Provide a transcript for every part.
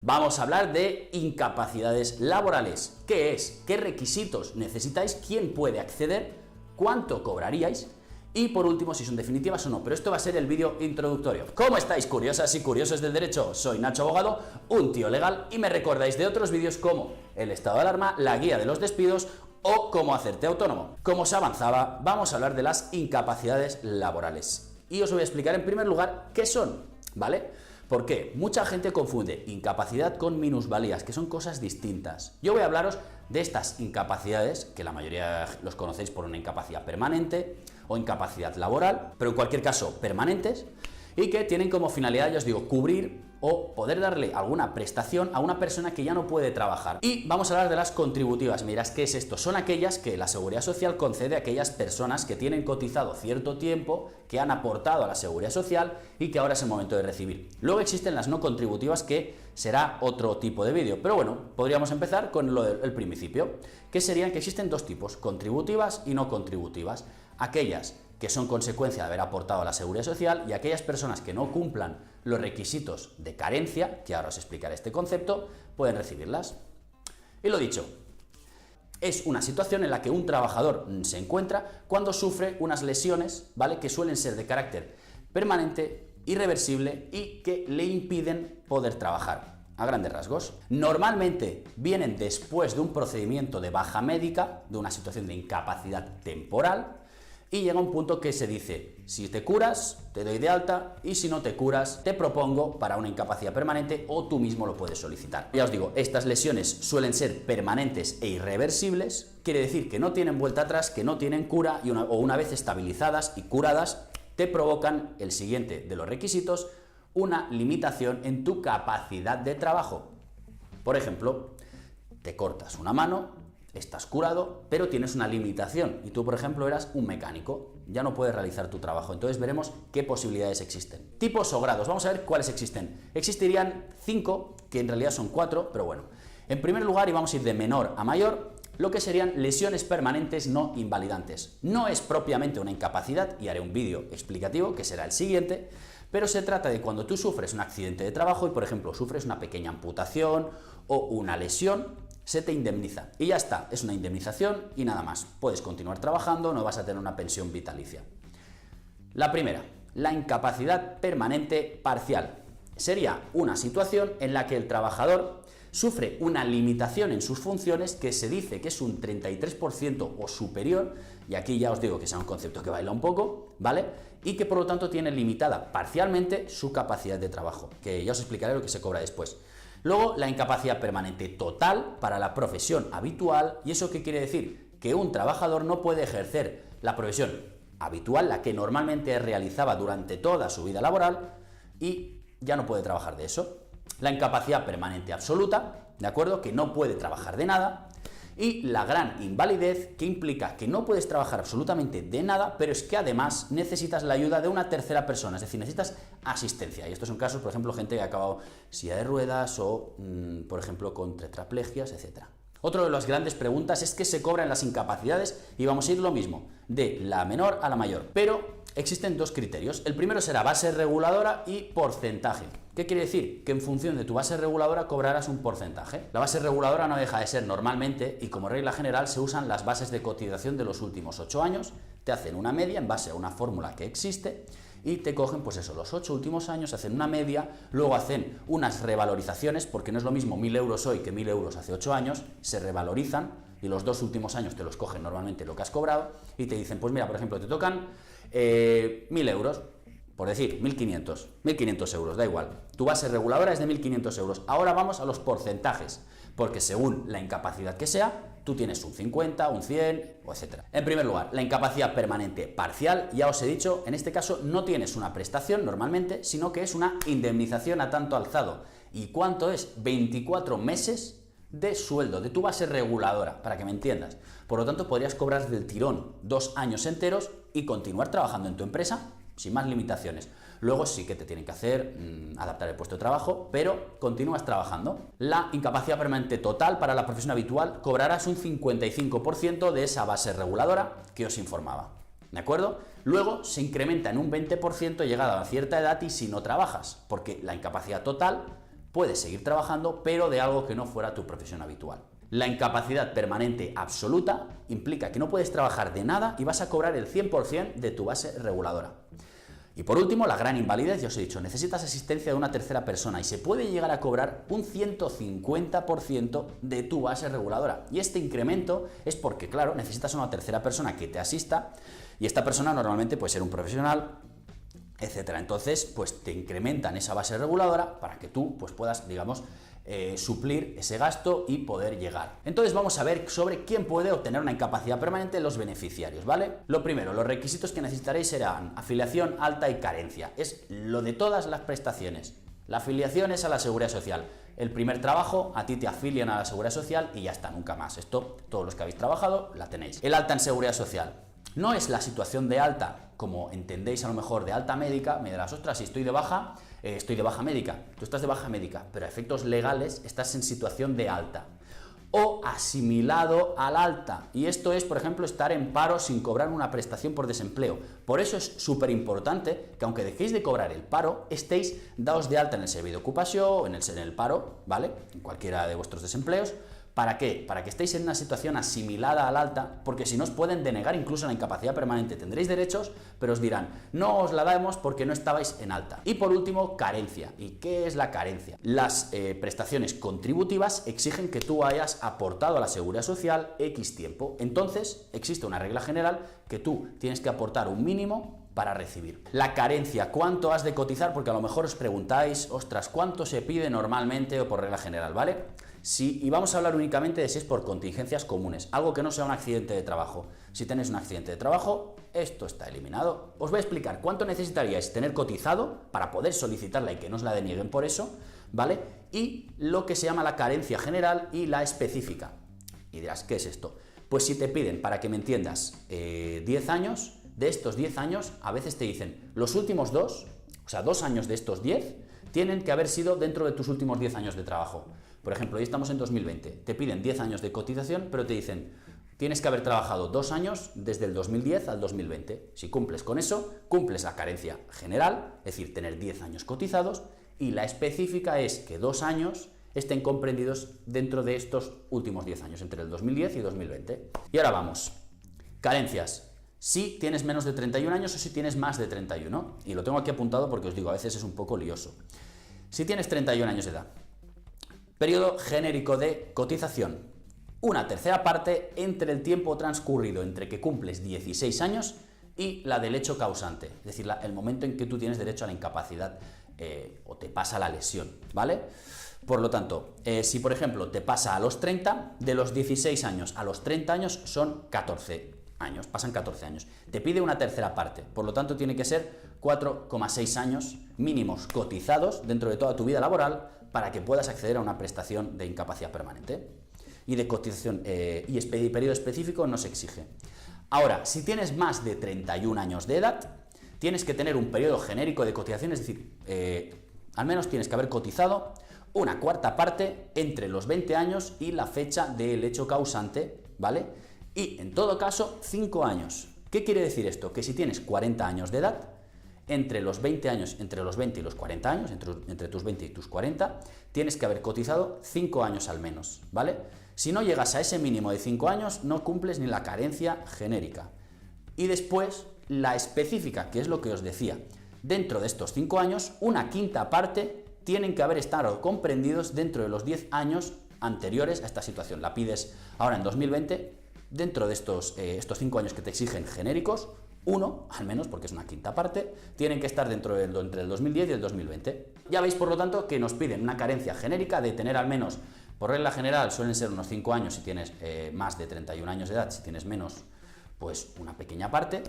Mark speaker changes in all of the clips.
Speaker 1: Vamos a hablar de incapacidades laborales. ¿Qué es? ¿Qué requisitos necesitáis? ¿Quién puede acceder? ¿Cuánto cobraríais? Y por último, si son definitivas o no, pero esto va a ser el vídeo introductorio. ¿Cómo estáis, curiosas y curiosos del derecho? Soy Nacho Abogado, un tío legal, y me recordáis de otros vídeos como el estado de alarma, la guía de los despidos o cómo hacerte autónomo. Como se avanzaba, vamos a hablar de las incapacidades laborales. Y os voy a explicar en primer lugar qué son, ¿vale? Porque mucha gente confunde incapacidad con minusvalías, que son cosas distintas. Yo voy a hablaros de estas incapacidades, que la mayoría los conocéis por una incapacidad permanente o incapacidad laboral, pero en cualquier caso permanentes, y que tienen como finalidad, ya os digo, cubrir o poder darle alguna prestación a una persona que ya no puede trabajar. Y vamos a hablar de las contributivas. Mirad, ¿qué es esto? Son aquellas que la Seguridad Social concede a aquellas personas que tienen cotizado cierto tiempo, que han aportado a la Seguridad Social y que ahora es el momento de recibir. Luego existen las no contributivas, que será otro tipo de vídeo, pero bueno, podríamos empezar con el principio, que serían que existen dos tipos, contributivas y no contributivas. Aquellas que son consecuencia de haber aportado a la Seguridad Social y aquellas personas que no cumplan los requisitos de carencia, que ahora os explicaré este concepto, pueden recibirlas. Y lo dicho, es una situación en la que un trabajador se encuentra cuando sufre unas lesiones, ¿vale?, que suelen ser de carácter permanente, irreversible y que le impiden poder trabajar. A grandes rasgos. Normalmente vienen después de un procedimiento de baja médica, de una situación de incapacidad temporal, y llega un punto que se dice, si te curas, te doy de alta, y si no te curas, te propongo para una incapacidad permanente o tú mismo lo puedes solicitar. Ya os digo, estas lesiones suelen ser permanentes e irreversibles, quiere decir que no tienen vuelta atrás, que no tienen cura, y una vez estabilizadas y curadas, te provocan el siguiente de los requisitos, una limitación en tu capacidad de trabajo. Por ejemplo, te cortas una mano, estás curado, pero tienes una limitación y tú, por ejemplo, eras un mecánico, ya no puedes realizar tu trabajo. Entonces veremos qué posibilidades existen. Tipos o grados, vamos a ver cuáles existen. Existirían 5, que en realidad son 4, pero bueno. En primer lugar, y vamos a ir de menor a mayor, lo que serían lesiones permanentes no invalidantes. No es propiamente una incapacidad, y haré un vídeo explicativo, que será el siguiente, pero se trata de cuando tú sufres un accidente de trabajo y, por ejemplo, sufres una pequeña amputación o una lesión, se te indemniza. Y ya está, es una indemnización y nada más. Puedes continuar trabajando, no vas a tener una pensión vitalicia. La primera, la incapacidad permanente parcial. Sería una situación en la que el trabajador sufre una limitación en sus funciones que se dice que es un 33% o superior, y aquí ya os digo que sea un concepto que baila un poco, ¿vale? Y que por lo tanto tiene limitada parcialmente su capacidad de trabajo, que ya os explicaré lo que se cobra después. Luego, la incapacidad permanente total para la profesión habitual. ¿Y eso qué quiere decir? Que un trabajador no puede ejercer la profesión habitual, la que normalmente realizaba durante toda su vida laboral, y ya no puede trabajar de eso. La incapacidad permanente absoluta, ¿de acuerdo?, que no puede trabajar de nada. Y la gran invalidez, que implica que no puedes trabajar absolutamente de nada, pero es que además necesitas la ayuda de una tercera persona, es decir, necesitas asistencia. Y estos son casos, por ejemplo, gente que ha acabado silla de ruedas o, por ejemplo, con tetraplegias, etc. Otra de las grandes preguntas es qué se cobra en las incapacidades, y vamos a ir lo mismo, de la menor a la mayor. Pero existen dos criterios. El primero será base reguladora y porcentaje. ¿Qué quiere decir? Que en función de tu base reguladora cobrarás un porcentaje. La base reguladora no deja de ser normalmente, y como regla general, se usan las bases de cotización de los últimos 8 años, te hacen una media en base a una fórmula que existe, y te cogen, pues eso, los 8 últimos años, hacen una media, luego hacen unas revalorizaciones, porque no es lo mismo 1.000 euros hoy que 1.000 euros hace 8 años, se revalorizan, y los 2 últimos años te los cogen normalmente lo que has cobrado, y te dicen, pues mira, por ejemplo, te tocan 1.000 euros, por decir, 1.500 euros, da igual. Tu base reguladora es de 1.500 euros. Ahora vamos a los porcentajes, porque según la incapacidad que sea, tú tienes un 50, un 100, etc. En primer lugar, la incapacidad permanente parcial, ya os he dicho, en este caso no tienes una prestación normalmente, sino que es una indemnización a tanto alzado. ¿Y cuánto es? 24 meses de sueldo, de tu base reguladora, para que me entiendas. Por lo tanto, podrías cobrar del tirón 2 años enteros y continuar trabajando en tu empresa sin más limitaciones. Luego sí que te tienen que hacer adaptar el puesto de trabajo, pero continúas trabajando. La incapacidad permanente total para la profesión habitual, cobrarás un 55% de esa base reguladora que os informaba. ¿De acuerdo? Luego se incrementa en un 20% llegada a cierta edad y si no trabajas, porque la incapacidad total puedes seguir trabajando, pero de algo que no fuera tu profesión habitual. La incapacidad permanente absoluta implica que no puedes trabajar de nada y vas a cobrar el 100% de tu base reguladora. Y por último, la gran invalidez, ya os he dicho, necesitas asistencia de una tercera persona y se puede llegar a cobrar un 150% de tu base reguladora. Y este incremento es porque, claro, necesitas una tercera persona que te asista y esta persona normalmente puede ser un profesional, etcétera. Entonces, pues te incrementan esa base reguladora para que tú pues, puedas, digamos, suplir ese gasto y poder llegar. Entonces vamos a ver sobre quién puede obtener una incapacidad permanente, los beneficiarios, ¿vale? Lo primero, los requisitos que necesitaréis serán afiliación alta y carencia. Es lo de todas las prestaciones. La afiliación es a la Seguridad Social. El primer trabajo, a ti te afilian a la Seguridad Social y ya está, nunca más. Esto, todos los que habéis trabajado, la tenéis. El alta en Seguridad Social. No es la situación de alta, como entendéis a lo mejor de alta médica, me dirás, ostras, si estoy de baja médica. Tú estás de baja médica, pero a efectos legales estás en situación de alta. O asimilado al alta. Y esto es, por ejemplo, estar en paro sin cobrar una prestación por desempleo. Por eso es súper importante que aunque dejéis de cobrar el paro, estéis daos de alta en el Servei d'Ocupació, en el paro, ¿vale? En cualquiera de vuestros desempleos. ¿Para qué? Para que estéis en una situación asimilada al alta, porque si no os pueden denegar incluso la incapacidad permanente. Tendréis derechos, pero os dirán, no os la damos porque no estabais en alta. Y por último, carencia. ¿Y qué es la carencia? Las prestaciones contributivas exigen que tú hayas aportado a la Seguridad Social X tiempo. Entonces, existe una regla general que tú tienes que aportar un mínimo para recibir. La carencia, ¿cuánto has de cotizar? Porque a lo mejor os preguntáis, ostras, ¿cuánto se pide normalmente o por regla general, ¿vale? Y vamos a hablar únicamente de si es por contingencias comunes, algo que no sea un accidente de trabajo. Si tenéis un accidente de trabajo, esto está eliminado. Os voy a explicar cuánto necesitaríais tener cotizado para poder solicitarla y que no os la denieguen por eso, ¿vale? Y lo que se llama la carencia general y la específica. Y dirás, ¿qué es esto? Pues si te piden, para que me entiendas, 10 años, de estos 10 años, a veces te dicen, los últimos 2, o sea, 2 años de estos 10, tienen que haber sido dentro de tus últimos 10 años de trabajo. Por ejemplo, hoy estamos en 2020, te piden 10 años de cotización, pero te dicen, tienes que haber trabajado 2 años desde el 2010 al 2020. Si cumples con eso, cumples la carencia general, es decir, tener 10 años cotizados, y la específica es que 2 años estén comprendidos dentro de estos últimos 10 años, entre el 2010 y 2020. Y ahora vamos, carencias. Si tienes menos de 31 años o si tienes más de 31. Y lo tengo aquí apuntado porque os digo, a veces es un poco lioso. Si tienes 31 años de edad, periodo genérico de cotización, una tercera parte entre el tiempo transcurrido entre que cumples 16 años y la del hecho causante, es decir, el momento en que tú tienes derecho a la incapacidad o te pasa la lesión, ¿vale? Por lo tanto, si por ejemplo te pasa a los 30, de los 16 años a los 30 años son 14 años, pasan 14 años. Te pide una tercera parte, por lo tanto tiene que ser 4,6 años mínimos cotizados dentro de toda tu vida laboral para que puedas acceder a una prestación de incapacidad permanente. Y de cotización y periodo específico no se exige. Ahora, si tienes más de 31 años de edad, tienes que tener un periodo genérico de cotización, es decir, al menos tienes que haber cotizado una cuarta parte entre los 20 años y la fecha del hecho causante, ¿vale? Y en todo caso, 5 años. ¿Qué quiere decir esto? Que si tienes 40 años de edad, entre los 20 y los 40 años, entre tus 20 y tus 40, tienes que haber cotizado 5 años al menos, ¿vale? Si no llegas a ese mínimo de 5 años, no cumples ni la carencia genérica. Y después, la específica, que es lo que os decía. Dentro de estos 5 años, una quinta parte tienen que haber estado comprendidos dentro de los 10 años anteriores a esta situación. La pides ahora en 2020, dentro de estos 5 años que te exigen genéricos, uno, al menos, porque es una quinta parte, tienen que estar entre el 2010 y el 2020. Ya veis, por lo tanto, que nos piden una carencia genérica de tener al menos, por regla general, suelen ser unos 5 años si tienes más de 31 años de edad, si tienes menos, pues una pequeña parte.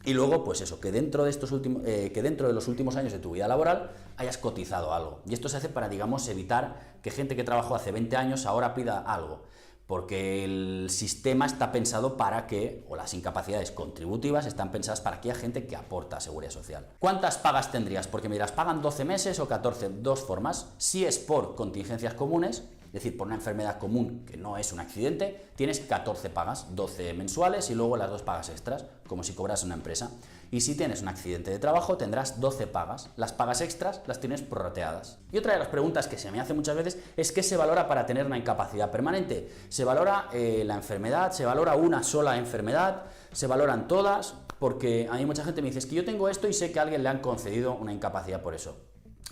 Speaker 1: Y luego, pues eso, que dentro de los últimos años de tu vida laboral hayas cotizado algo. Y esto se hace para, digamos, evitar que gente que trabajó hace 20 años ahora pida algo. Porque el sistema está pensado para que, o las incapacidades contributivas están pensadas para aquella gente que aporta a Seguridad Social. ¿Cuántas pagas tendrías? Porque me dirás, ¿pagan 12 meses o 14? Dos formas. Si es por contingencias comunes, es decir, por una enfermedad común que no es un accidente, tienes 14 pagas, 12 mensuales y luego las 2 pagas extras, como si cobras en una empresa. Y si tienes un accidente de trabajo, tendrás 12 pagas. Las pagas extras las tienes prorrateadas. Y otra de las preguntas que se me hace muchas veces es ¿qué se valora para tener una incapacidad permanente? ¿Se valora la enfermedad? ¿Se valora una sola enfermedad? ¿Se valoran todas? Porque a mí mucha gente me dice, es que yo tengo esto y sé que a alguien le han concedido una incapacidad por eso.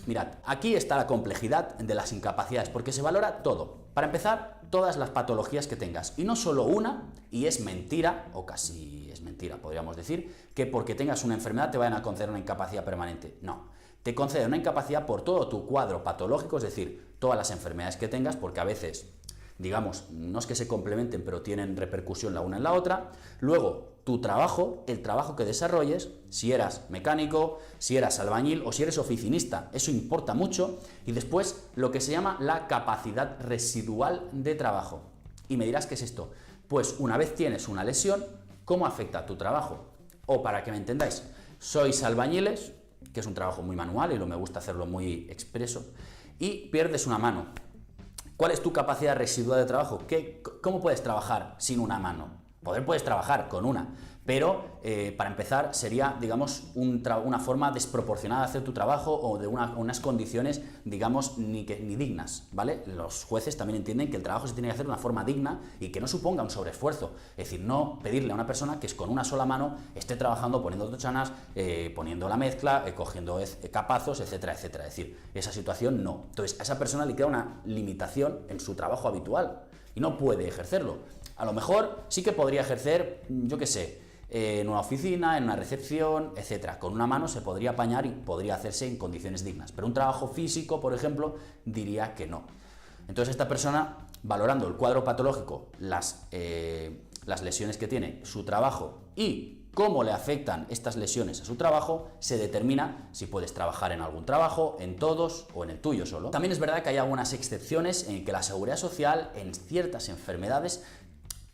Speaker 1: Mirad, aquí está la complejidad de las incapacidades, porque se valora todo. Para empezar, todas las patologías que tengas, y no solo una, y es mentira, o casi es mentira, podríamos decir, que porque tengas una enfermedad te vayan a conceder una incapacidad permanente. No, te conceden una incapacidad por todo tu cuadro patológico, es decir, todas las enfermedades que tengas, porque a veces, digamos, no es que se complementen, pero tienen repercusión la una en la otra. Luego, tu trabajo, el trabajo que desarrolles, si eras mecánico, si eras albañil o si eres oficinista, eso importa mucho. Y después, lo que se llama la capacidad residual de trabajo. Y me dirás, ¿qué es esto? Pues una vez tienes una lesión, ¿cómo afecta a tu trabajo? O para que me entendáis, sois albañiles, que es un trabajo muy manual y me gusta hacerlo muy expreso, y pierdes una mano. ¿Cuál es tu capacidad residual de trabajo? ¿Cómo puedes trabajar sin una mano? Puedes trabajar con una, pero para empezar sería, digamos, una forma desproporcionada de hacer tu trabajo o de unas condiciones, digamos, ni dignas, ¿vale? Los jueces también entienden que el trabajo se tiene que hacer de una forma digna y que no suponga un sobreesfuerzo. Es decir, no pedirle a una persona que con una sola mano esté trabajando poniendo tochanas, poniendo la mezcla, cogiendo capazos, etcétera, etcétera. Es decir, esa situación no. Entonces, a esa persona le queda una limitación en su trabajo habitual y no puede ejercerlo. A lo mejor sí que podría ejercer, yo qué sé, en una oficina, en una recepción, etcétera. Con una mano se podría apañar y podría hacerse en condiciones dignas. Pero un trabajo físico, por ejemplo, diría que no. Entonces esta persona, valorando el cuadro patológico, las lesiones que tiene, su trabajo y cómo le afectan estas lesiones a su trabajo, se determina si puedes trabajar en algún trabajo, en todos o en el tuyo solo. También es verdad que hay algunas excepciones en que la Seguridad Social en ciertas enfermedades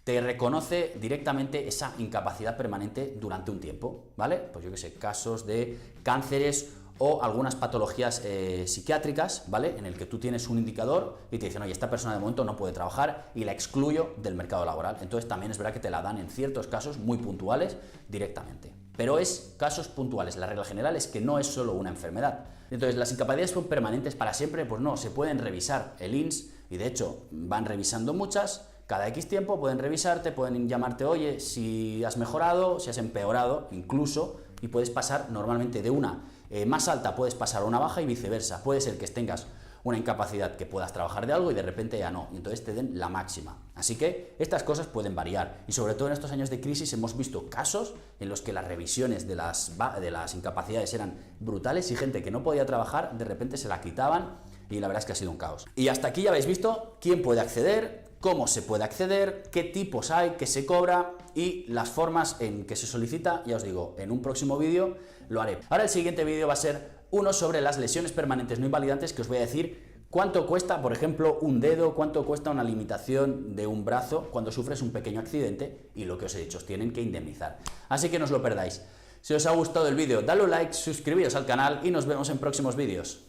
Speaker 1: te reconoce directamente esa incapacidad permanente durante un tiempo, ¿vale? Pues yo qué sé, casos de cánceres o algunas patologías psiquiátricas, ¿vale? En el que tú tienes un indicador y te dicen, oye, esta persona de momento no puede trabajar y la excluyo del mercado laboral. Entonces también es verdad que te la dan en ciertos casos muy puntuales directamente. Pero es casos puntuales. La regla general es que no es solo una enfermedad. Entonces, ¿las incapacidades son permanentes para siempre? Pues no, se pueden revisar. El INS, y de hecho van revisando muchas. Cada X tiempo pueden revisarte, pueden llamarte, oye, si has mejorado, si has empeorado, incluso, y puedes pasar normalmente de una más alta, puedes pasar a una baja y viceversa. Puede ser que tengas una incapacidad que puedas trabajar de algo y de repente ya no, y entonces te den la máxima. Así que estas cosas pueden variar, y sobre todo en estos años de crisis hemos visto casos en los que las revisiones de las incapacidades eran brutales y gente que no podía trabajar, de repente se la quitaban, y la verdad es que ha sido un caos. Y hasta aquí ya habéis visto quién puede acceder, cómo se puede acceder, qué tipos hay, qué se cobra y las formas en que se solicita. Ya os digo, en un próximo vídeo lo haré. Ahora el siguiente vídeo va a ser uno sobre las lesiones permanentes no invalidantes, que os voy a decir cuánto cuesta, por ejemplo, un dedo, cuánto cuesta una limitación de un brazo cuando sufres un pequeño accidente y lo que os he dicho, os tienen que indemnizar. Así que no os lo perdáis. Si os ha gustado el vídeo, dadle un like, suscribiros al canal y nos vemos en próximos vídeos.